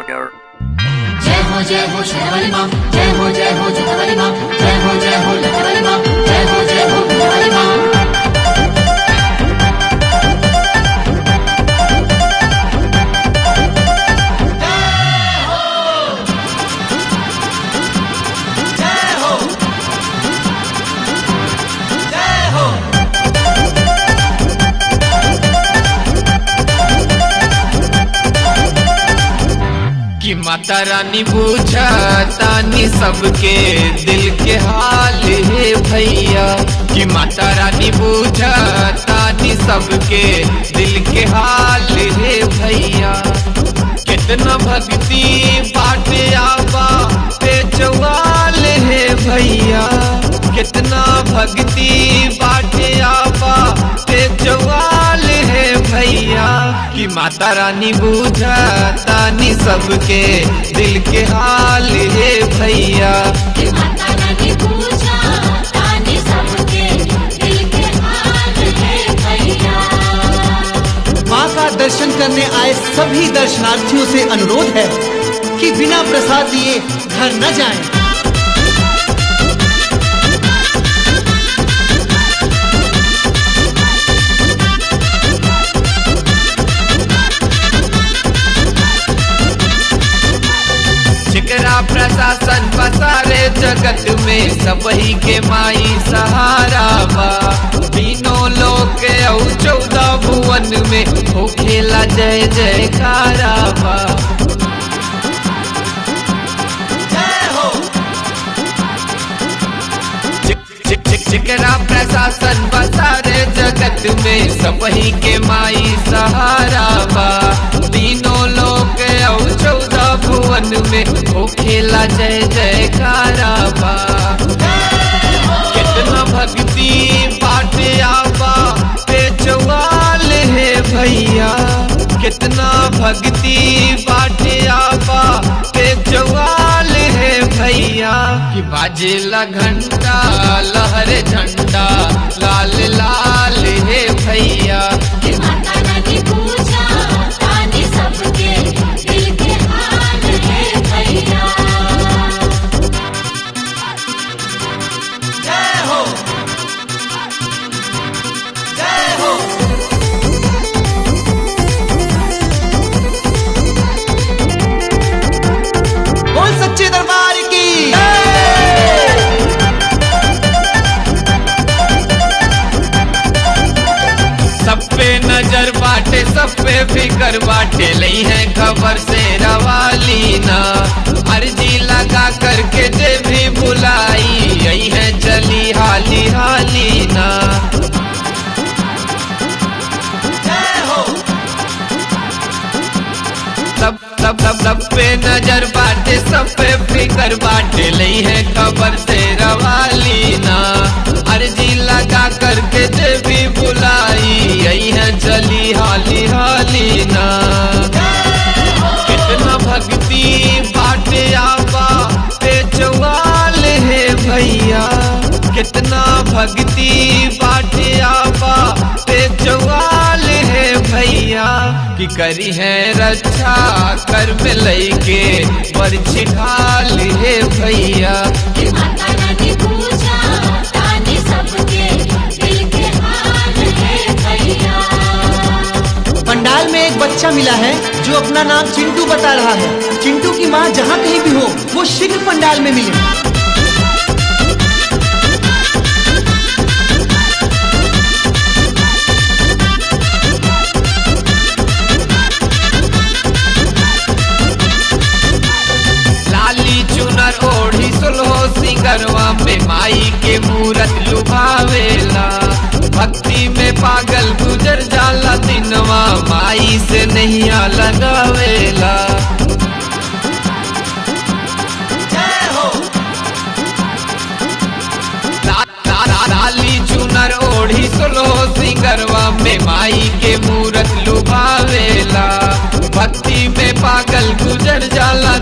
order. जय हो शेरावाली माँ, जय हो जोधावाली माँ, जय हो लखनवाली माँ, जय हो भोलावाली माँ। कि माता रानी बुझतानी सबके दिल के हाल है भैया, कि माता रानी बुझतानी सबके दिल के हाल है भैया। कितना भक्ति बाटे आबा पे चौवाल है भैया, कितना भक्ति बाटे आबा पे चौवाल है भैया। कि माता रानी बुझतानी सबके दिल के हाल है भैया, कि माता रानी बुझतानी सबके दिल के हाल है भैया। माँ का दर्शन करने आए सभी दर्शनार्थियों से अनुरोध है कि बिना प्रसाद लिए घर न जाएं। प्रशासन पसारे जगत में सबही के माई सहारा बा, तीनों लोक के औ 14 भुवन में हो खेला जय जयकारा बा। जिकरा प्रशासन पसारे जगत में सबही के माई सहारा बा, तीनों लोक के औ 14 भुवन में हो खेला जय जयकारा बा। कितना भक्ति बाटे आबा पे चौवाल है भैया, कितना भक्ति बाटे आबा पे चौवाल है भैया। कि बाजेला घंटा लहरे झंडा लाल लाल है भैया, कि माता रानी बुझतानी सबके दिल के हाल है भैया। जय हो जय हो। बोल सच्चे दरबार की सब पे नजर बाटे सब पे फिकर बाटे, लई है खबर से रवाली ना, अर्जी लगा करके जे भी बुलाई यही है चली हाली हाली ना। सब पे नजर बाटे सब पे फिकर बाटे, लई है खबर से रवाली ना, अर्जी लगा करके जे भी बुलाई यही है चली हाली हाली ना। कितना भक्ति बाटे आबा पे चौवाल है भैया, कितना भक्ति बाटे आबा पे चौवाल है भैया। कि करी है रक्षा कर में लईके बरछी ढाल है भैया, कि माता रानी बुझतानी सबके दिल के हाल है भैया। पंडाल में एक बच्चा मिला है जो अपना नाम चिंटू बता रहा है। चिंटू की माँ जहाँ कहीं भी हो वो शीघ्र पंडाल में मिले। ओढ़ी सुलहो सिंगरवा में माई के मूरत लुभावेला, भक्ति में पागल गुजर जाला दिनवा माई से नैया लगावेला। लाली चुनर ओढ़ी सुलहो सिंगरवा में माई के मूरत लुभावेला, भक्ति में पागल गुजर जाला